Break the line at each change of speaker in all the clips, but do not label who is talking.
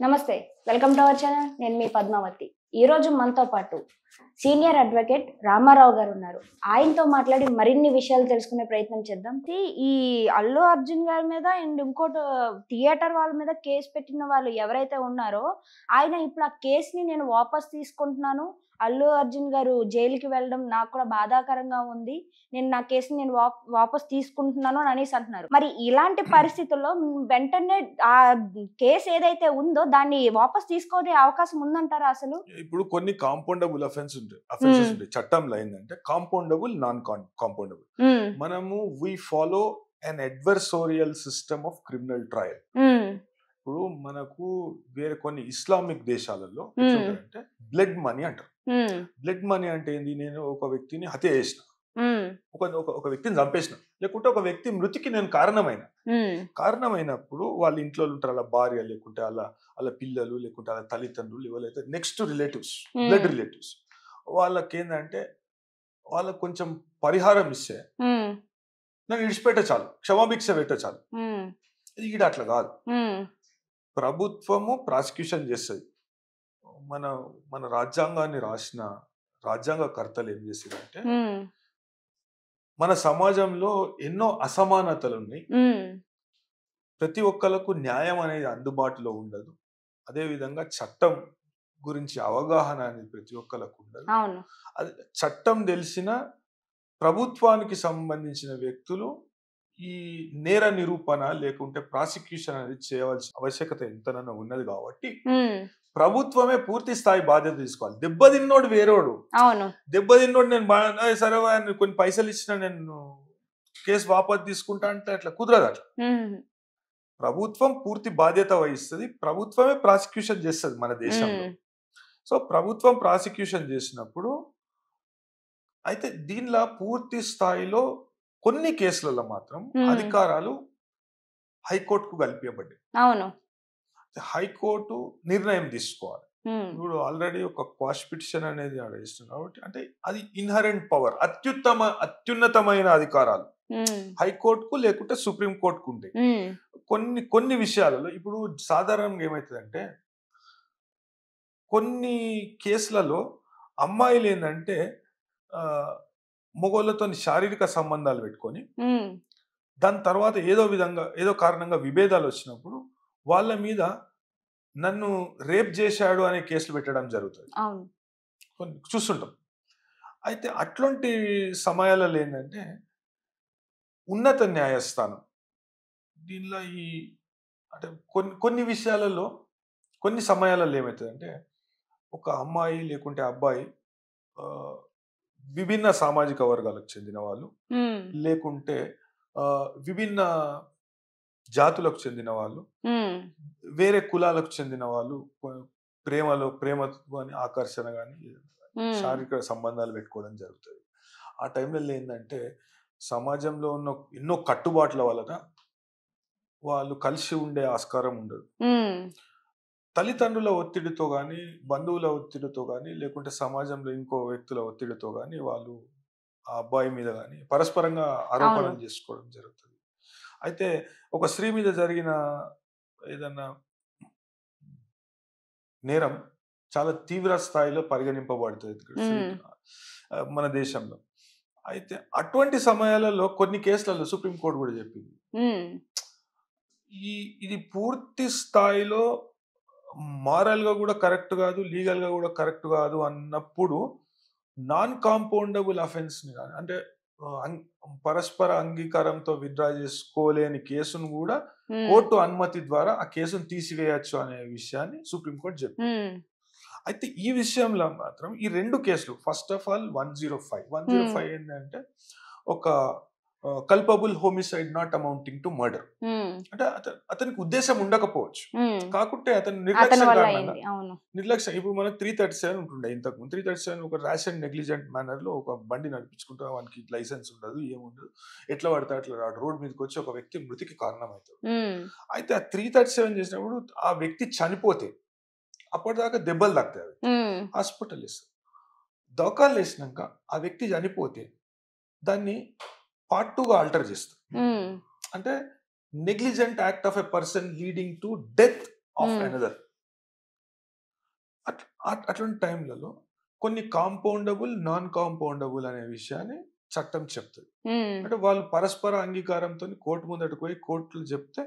నమస్తే. Welcome to our channel. నేను మీ పద్మావతి. ఈరోజు మనతో పాటు సీనియర్ అడ్వకేట్ రామారావు గారు ఉన్నారు. ఆయనతో మాట్లాడి మరిన్ని విషయాలు తెలుసుకునే ప్రయత్నం చేద్దాం. ఈ అల్లు అర్జున్ గారి మీద అండ్ ఇంకోటి థియేటర్ వాళ్ళ మీద కేసు పెట్టిన వాళ్ళు ఎవరైతే ఉన్నారో ఆయన ఇప్పుడు ఆ కేసుని నేను వాపస్ తీసుకుంటున్నాను. అల్లు అర్జున్ గారు జైలుకి వెళ్ళడం నాకు కూడా బాధాకరంగా ఉంది. నా కేసుని నేను వాపస్ తీసుకుంటున్నాను అని అనేసి అంటున్నారు. మరి ఇలాంటి పరిస్థితుల్లో వెంటనే ఆ కేసు ఏదైతే ఉందో దాన్ని వాపస్ తీసుకునే అవకాశం ఉందంటారా అసలు?
ఇప్పుడు కొన్ని కాంపౌండబుల్ అఫెన్సెస్ ఉంటాయి చట్టంలో. ఏంటంటే కాంపౌండబుల్, నాన్ కాంపౌండబుల్. మనము we follow an adversarial system of criminal trial. ఇప్పుడు మనకు వేరే కొన్ని ఇస్లామిక్ దేశాలలో అంటే బ్లడ్ మనీ అంటారు. బ్లడ్ మనీ అంటే ఏంది? నేను ఒక వ్యక్తిని హత్య చేసిన, ఒక వ్యక్తిని చంపేసిన, లేకుంటే ఒక వ్యక్తి మృతికి నేను కారణమైనప్పుడు వాళ్ళ ఇంట్లో ఉంటారు, అలా భార్య, లేకుంటే అలా పిల్లలు, లేకుంటే అలా తల్లిదండ్రులు, ఎవరైతే నెక్స్ట్ రిలేటివ్స్, బ్లడ్ రిలేటివ్స్, వాళ్ళకి ఏంటంటే వాళ్ళకి కొంచెం పరిహారం ఇస్తే నన్ను విడిచిపెట్ట చాలు, క్షమాభిక్ష పెట్ట చాలు. ఇది అట్లా కాదు. ప్రభుత్వము ప్రాసిక్యూషన్ చేస్తుంది. మన రాజ్యాంగాన్ని రాసిన రాజ్యాంగకర్తలు ఏం చేశారంటే, మన సమాజంలో ఎన్నో అసమానతలు ఉన్నాయి. ప్రతి ఒక్కరికి న్యాయం అనేది అందుబాటులో ఉండదు. అదే విధంగా చట్టం గురించి అవగాహన అనేది ప్రతి ఒక్కరికి ఉండదు. అది చట్టం తెలిసిన ప్రభుత్వానికి సంబంధించిన వ్యక్తులు ఈ నేర నిరూపణ లేకుంటే ప్రాసిక్యూషన్ అనేది చేయవలసిన ఆవశ్యకత ఎంతనన్నా ఉన్నది. కాబట్టి ప్రభుత్వమే పూర్తి స్థాయి బాధ్యత తీసుకోవాలి. దెబ్బతిన్నోడు వేరోడు. దెబ్బతిన్నోడు నేను సరే కొన్ని పైసలు ఇచ్చిన నేను కేసు వాపసు తీసుకుంటా అంటే అట్లా కుదరదు. అట్లా ప్రభుత్వం పూర్తి బాధ్యత వహిస్తుంది. ప్రభుత్వమే ప్రాసిక్యూషన్ చేస్తుంది మన దేశంలో. సో ప్రభుత్వం ప్రాసిక్యూషన్ చేసినప్పుడు అయితే దీనిలో పూర్తి స్థాయిలో కొన్ని కేసులలో మాత్రం అధికారాలు హైకోర్టుకు కల్పించబడ్డాయి. హైకోర్టు నిర్ణయం తీసుకోవాలి. ఇప్పుడు ఆల్రెడీ ఒక క్వాష్ పిటిషన్ అనేది వేస్తుంది కాబట్టి అంటే అది ఇన్హరెంట్ పవర్, అత్యున్నతమైన అధికారాలు హైకోర్టుకు లేకుంటే సుప్రీం కోర్టుకు ఉంటాయి. కొన్ని విషయాలలో ఇప్పుడు సాధారణంగా ఏమవుతుందంటే, కొన్ని కేసులలో అమ్మాయిలు ఏంటంటే మొగోళ్ళతో శారీరక సంబంధాలు పెట్టుకొని దాని తర్వాత ఏదో కారణంగా విభేదాలు వచ్చినప్పుడు వాళ్ళ మీద నన్ను రేప్ చేశాడు అనే కేసులు పెట్టడం జరుగుతుంది. చూస్తుంటాం. అయితే అట్లాంటి సమయాలలో ఏంటంటే ఉన్నత న్యాయస్థానం దీనిలో అంటే కొన్ని విషయాలలో కొన్ని సమయాలలో ఏమవుతుందంటే, ఒక అమ్మాయి లేకుంటే అబ్బాయి విభిన్న సామాజిక వర్గాలకు చెందిన వాళ్ళు, లేకుంటే విభిన్న జాతులకు చెందిన వాళ్ళు, వేరే కులాలకు చెందిన వాళ్ళు ప్రేమతో ఆకర్షణ కానీ శారీరక సంబంధాలు పెట్టుకోవడం జరుగుతుంది. ఆ టైంలో ఏంటంటే సమాజంలో ఉన్న ఎన్నో కట్టుబాట్ల వలన వాళ్ళు కలిసి ఉండే ఆస్కారం ఉండదు. తల్లిదండ్రుల ఒత్తిడితో కానీ, బంధువుల ఒత్తిడితో కానీ, లేకుంటే సమాజంలో ఇంకో వ్యక్తుల ఒత్తిడితో కానీ వాళ్ళు ఆ అబ్బాయి మీద కానీ పరస్పరంగా ఆరోపణలు చేసుకోవడం జరుగుతుంది. అయితే ఒక స్త్రీ మీద జరిగిన ఏదన్నా నేరం చాలా తీవ్ర స్థాయిలో పరిగణింపబడుతుంది మన దేశంలో. అయితే అటువంటి సమయాలలో కొన్ని కేసులలో సుప్రీంకోర్టు కూడా చెప్పింది, ఇది పూర్తి స్థాయిలో మారల్ గా కూడా కరెక్ట్ కాదు, లీగల్ గా కూడా కరెక్ట్ కాదు అన్నప్పుడు నాన్ కాంపౌండబుల్ అఫెన్స్ ని కానీ, అంటే పరస్పర అంగీకారంతో విత్డ్రా చేసుకోలేని కేసును కూడా కోర్టు అనుమతి ద్వారా ఆ కేసును తీసివేయచ్చు అనే విషయాన్ని సుప్రీంకోర్టు చెప్పింది. అయితే ఈ విషయంలో మాత్రం ఈ రెండు కేసులు, ఫస్ట్ ఆఫ్ ఆల్ 105 ఏంటంటే ఒక culpable homicide not amounting to murder. అంటే అతనికి ఉద్దేశం ఉండకపోవచ్చు, కాకుంటే అతను నిర్లక్ష్యం. ఇప్పుడు మనకు 337 ఉంటుండే ఇంతకు 337 ఒక ర్యాష్ అండ్ నెగ్లిజెంట్ మేనర్ లో ఒక బండి నడిపించుకుంటా, వానికి లైసెన్స్ ఉండదు, ఏముండదు, ఎట్లా పడితే అట్లా రోడ్ మీదకి వచ్చి ఒక వ్యక్తి మృతికి కారణమవుతాడు. అయితే ఆ 337 చేసినప్పుడు ఆ వ్యక్తి చనిపోతే అప్పటిదాకా దెబ్బలు తాకుతాయి, హాస్పిటల్ వేస్తారు. దోకాలు వేసినాక ఆ వ్యక్తి చనిపోతే దాన్ని పార్ట్ 2గా ఆల్టర్ చేస్తారు. అంటే negligent act of a person leading to death of another. అట్లాంటి టైంలలో కొన్ని కాంపౌండబుల్ నాన్ కాంపౌండబుల్ అనే విషయాన్ని చట్టం చెప్తుంది. అంటే వాళ్ళు పరస్పర అంగీకారంతో కోర్టు ముందటకు పోయి కోర్టులు చెప్తే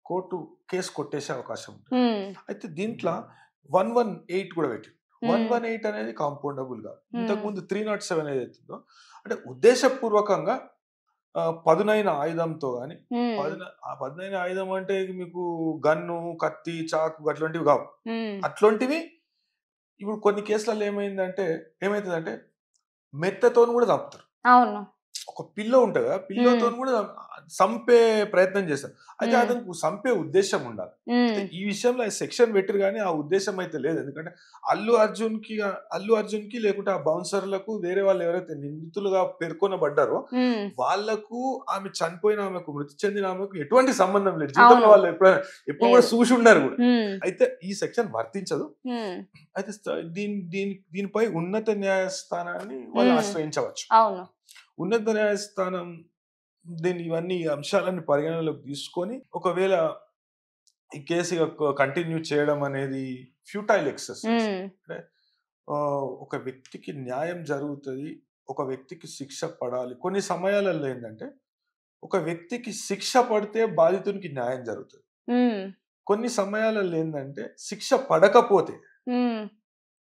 కోర్టు కేసు కొట్టేసే అవకాశం ఉంటుంది. అయితే దీంట్లో 118 కూడా పెట్టి 118 అనేది కాంపౌండబుల్ గా ఇంతకుముందు 307 ఏదైతుందో అంటే ఉద్దేశపూర్వకంగా పదునైన ఆయుధంతో కానీ పదునైన ఆయుధం అంటే మీకు గన్ను కత్తి చాకు అట్లాంటివి కావు. అట్లాంటివి ఇప్పుడు కొన్ని కేసులలో ఏమైతుందంటే మెత్తతో కూడా చంపుతారు.
అవును,
ఒక పిల్ల ఉంటుంది కదా, పిల్లతో కూడా చంపే ప్రయత్నం చేస్తారు. అయితే అతనికి చంపే ఉద్దేశం ఉండాలి. ఈ విషయంలో సెక్షన్ పెట్టరు కానీ ఆ ఉద్దేశం అయితే లేదు. ఎందుకంటే అల్లు అర్జున్ కి లేకుంటే ఆ బౌన్సర్లకు వేరే వాళ్ళు ఎవరైతే నిందితులుగా పేర్కొనబడ్డారో వాళ్లకు ఆమె చనిపోయిన ఆమెకు మృతి చెందిన ఆమెకు ఎటువంటి సంబంధం లేదు. జీవితంలో వాళ్ళు ఎప్పుడు కూడా చూసి ఉన్నారు కూడా. అయితే ఈ సెక్షన్ వర్తించదు. అయితే దీనిపై ఉన్నత న్యాయస్థానాన్ని వాళ్ళు ఆశ్రయించవచ్చు. ఉన్నత న్యాయస్థానం ఇవన్నీ అంశాలను పరిగణనలోకి తీసుకొని ఒకవేళ ఈ కేసు కంటిన్యూ చేయడం అనేది ఫ్యూటైల్ ఎక్సర్సైజ్. అంటే ఒక వ్యక్తికి న్యాయం జరుగుతుంది, ఒక వ్యక్తికి శిక్ష పడాలి. కొన్ని సమయాలలో ఏంటంటే ఒక వ్యక్తికి శిక్ష పడితే బాధితునికి న్యాయం జరుగుతుంది. కొన్ని సమయాలలో ఏంటంటే శిక్ష పడకపోతే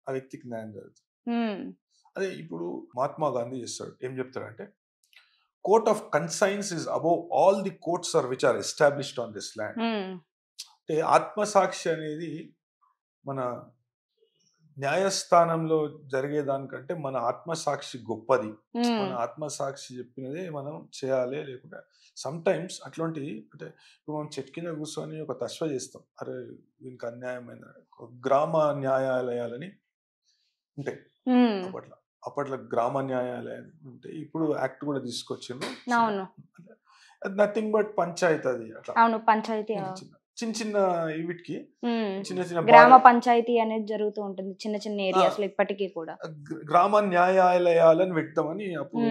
ఆ వ్యక్తికి న్యాయం జరుగుతుంది. అదే ఇప్పుడు మహాత్మా గాంధీ చేస్తాడు. ఏం చెప్తాడంటే court of conscience is above all the courts which are established on this land. అంటే ఆత్మసాక్షి అనేది మన న్యాయస్థానంలో జరిగేదానికంటే మన ఆత్మసాక్షి గొప్పది. మన ఆత్మసాక్షి చెప్పినదే మనం చేయాలి. లేకుంటే సమ్ టైమ్స్ అట్లాంటి అంటే ఇప్పుడు మనం చెట్టు కింద కూర్చొని ఒక తస్వ చేస్తాం, అరే దీనికి అన్యాయమైన గ్రామ న్యాయాలయాలని ఉంటాయి. అప్పట్లో గ్రామ న్యాయాలయాలు ఉంటాయి. ఇప్పుడు యాక్ట్ కూడా తీసుకొచ్చింది. నథింగ్ బట్ పంచాయతీ. అది అట్లా
పంచాయతీ
చిన్న చిన్న వీటికి చిన్న చిన్న
గ్రామ పంచాయతీ అనేది జరుగుతూ ఉంటుంది చిన్న చిన్న ఏరియాస్ లో ఇప్పటికీ కూడా.
గ్రామ న్యాయాలయాలను పెడతామని అప్పుడు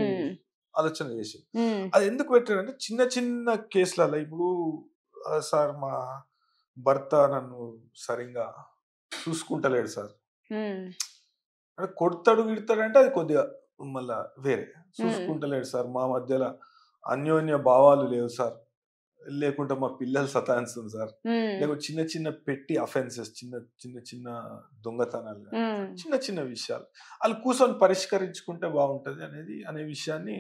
ఆలోచన చేసి అది ఎందుకు పెట్టారంటే చిన్న చిన్న కేసులలో ఇప్పుడు సార్ మా భర్త నన్ను సరిగ్గా చూసుకుంటలేడు సార్ అంటే కొడతాడు గిడతాడు అంటే అది కొద్దిగా మళ్ళా వేరే. చూసుకుంటలేడు సార్, మా మధ్యలో అన్యోన్య భావాలు లేవు సార్, లేకుంటే మా పిల్లలు సతాయిస్తుంది సార్, లేకుంటే చిన్న చిన్న పెట్టి అఫెన్సెస్, చిన్న చిన్న చిన్న దొంగతనాలు, చిన్న చిన్న విషయాలు వాళ్ళు కూర్చొని పరిష్కరించుకుంటే బాగుంటది అనే విషయాన్ని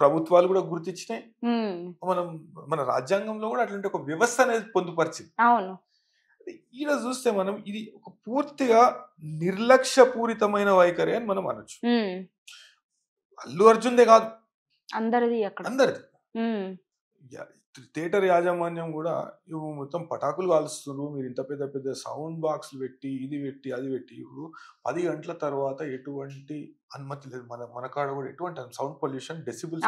ప్రభుత్వాలు కూడా గుర్తించినాయి. మన రాజ్యాంగంలో కూడా అట్లాంటి ఒక వ్యవస్థ అనేది పొందుపరిచింది. ఈడ చూస్తే మనం ఇది ఒక పూర్తిగా నిర్లక్ష్యపూరితమైన వైఖరి అని మనం అనొచ్చు. అల్లు అర్జున్దే కాదు, అందరిది. థియేటర్ యాజమాన్యం కూడా ఇవి మొత్తం పటాకులు కాలుస్తున్నారు, మీరు ఇంత పెద్ద పెద్ద సౌండ్ బాక్స్లు పెట్టి ఇది పెట్టి అది పెట్టి. ఇప్పుడు 10 గంటల తర్వాత ఎటువంటి అనుమతి లేదు. మన కాడ కూడా ఎటువంటి సౌండ్ పొల్యూషన్ డెసిబుల్స్,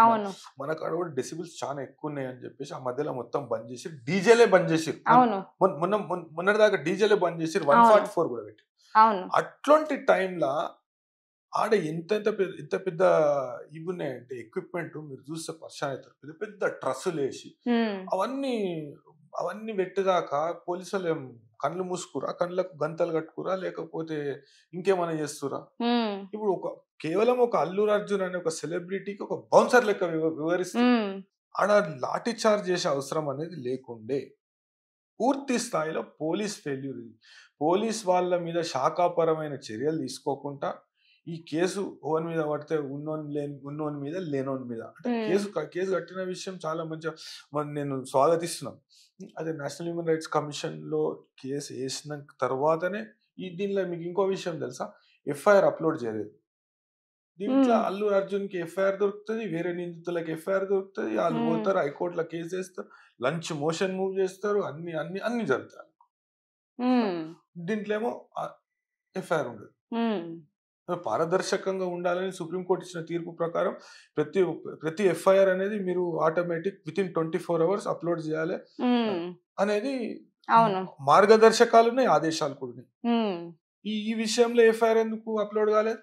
మన కాడ కూడా డెసిబుల్స్ చాలా ఎక్కువ ఉన్నాయి అని చెప్పేసి ఆ మధ్యలో మొత్తం బంద్ చేసి డీజేలే బంద్ చేసి మొన్నటిదాకా డీజేలే బంద్ చేసి 144 కూడా పెట్టి. అట్లాంటి టైంలో ఆడ ఎంత పెద్ద ఇవి ఉన్నాయంటే ఎక్విప్మెంట్ మీరు చూస్తే పరిచయం అవుతారు. పెద్ద పెద్ద ట్రస్సులు వేసి అవన్నీ పెట్టేదాకా పోలీసులు ఏం కళ్ళు మూసుకురా, కళ్ళకు గంతలు కట్టుకురా, లేకపోతే ఇంకేమైనా చేస్తురా? ఇప్పుడు కేవలం ఒక అల్లు అర్జున్ అనే ఒక సెలబ్రిటీకి ఒక బౌన్సర్ లెక్క వివరిస్తే ఆడ లాఠీ చార్జ్ చేసే అవసరం అనేది లేకుండే. పూర్తి స్థాయిలో పోలీస్ ఫెయిల్యూర్. పోలీస్ వాళ్ళ మీద శాఖాపరమైన చర్యలు తీసుకోకుండా ఈ కేసు ఓన్ మీద పడితే ఉన్నోని మీద లేనోని మీద అంటే కేసు కట్టిన విషయం చాలా మంచిగా నేను స్వాగతిస్తున్నాను. అదే నేషనల్ హ్యూమన్ రైట్స్ కమిషన్ లో కేసు వేసిన తర్వాతనే దీనిలో మీకు ఇంకో విషయం తెలుసా, ఎఫ్ఐఆర్ అప్లోడ్ చేయలేదు. దీంట్లో అల్లు అర్జున్ కి ఎఫ్ఐఆర్ దొరుకుతుంది, వేరే నిందితులకు ఎఫ్ఐఆర్ దొరుకుతుంది, వాళ్ళు పోతారు హైకోర్టులో కేసు వేస్తారు, లంచ్ మోషన్ మూవ్ చేస్తారు, అన్ని జరుగుతాయి. దీంట్లో ఏమో ఎఫ్ఐఆర్ ఉండదు. పారదర్శకంగా ఉండాలని సుప్రీంకోర్టు ఇచ్చిన తీర్పు ప్రకారం ప్రతి ఎఫ్ఐఆర్ అనేది మీరు ఆటోమేటిక్ వితిన్ 24 hours అప్లోడ్ చేయాలి అనేది మార్గదర్శకాలు ఉన్నాయి, ఆదేశాలు కూడా ఉన్నాయి. ఈ విషయంలో ఎఫ్ఐఆర్ ఎందుకు అప్లోడ్ కాలేదు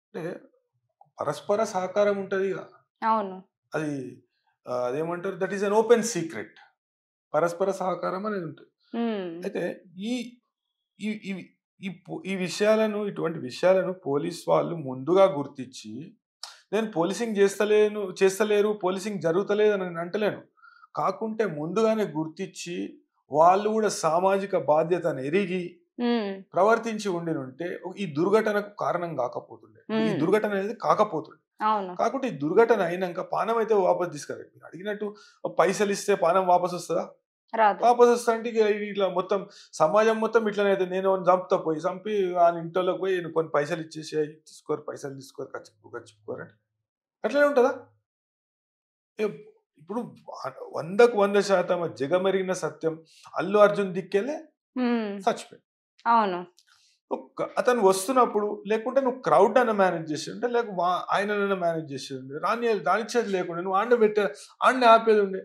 అంటే పరస్పర సహకారం ఉంటది. అది అదేమంటారు, that is an open secret. పరస్పర సహకారం అనేది ఉంటుంది. అయితే ఈ ఇవి ఈ విషయాలను, ఇటువంటి విషయాలను పోలీస్ వాళ్ళు ముందుగా గుర్తించి, నేను పోలీసింగ్ చేస్తలేరు, పోలీసింగ్ జరుగుతలేదు అని నేను అంటలేను. కాకుంటే ముందుగానే గుర్తించి, వాళ్ళు కూడా సామాజిక బాధ్యతను ఎరిగి ప్రవర్తించి ఉండినుంటే ఈ దుర్ఘటనకు కారణం కాకపోతుండే. ఈ దుర్ఘటన అనేది కాకపోతుండే. కాకుంటే ఈ దుర్ఘటన అయినాక పానం అయితే వాపస్ తీసుకురా. మీరు అడిగినట్టు పైసలు ఇస్తే పానం వాపస్ వస్తుందా? వాపస్ వస్తా అంటే ఇట్లా మొత్తం సమాజం మొత్తం ఇట్లనే అయితే నేను చంపి వాళ్ళ ఇంట్లోకి పోయి కొన్ని పైసలు ఇచ్చేసి తీసుకోరు, పైసలు తీసుకోరు, ఖర్చుకోరండి. అట్లనే ఉంటుందా? ఇప్పుడు 100కు 100% జగమెరిగిన సత్యం, అల్లు అర్జున్ దిక్కెళ్ళే చచ్చిపోయాడు.
అవును.
అతను వస్తున్నప్పుడు లేకుంటే నువ్వు క్రౌడ్ అన్న మేనేజ్ చేసి లేక ఆయన మేనేజ్ చేసి రానిచ్చేది లేకుండా నువ్వు ఆడనే ఆడనే ఆపేది ఉండే.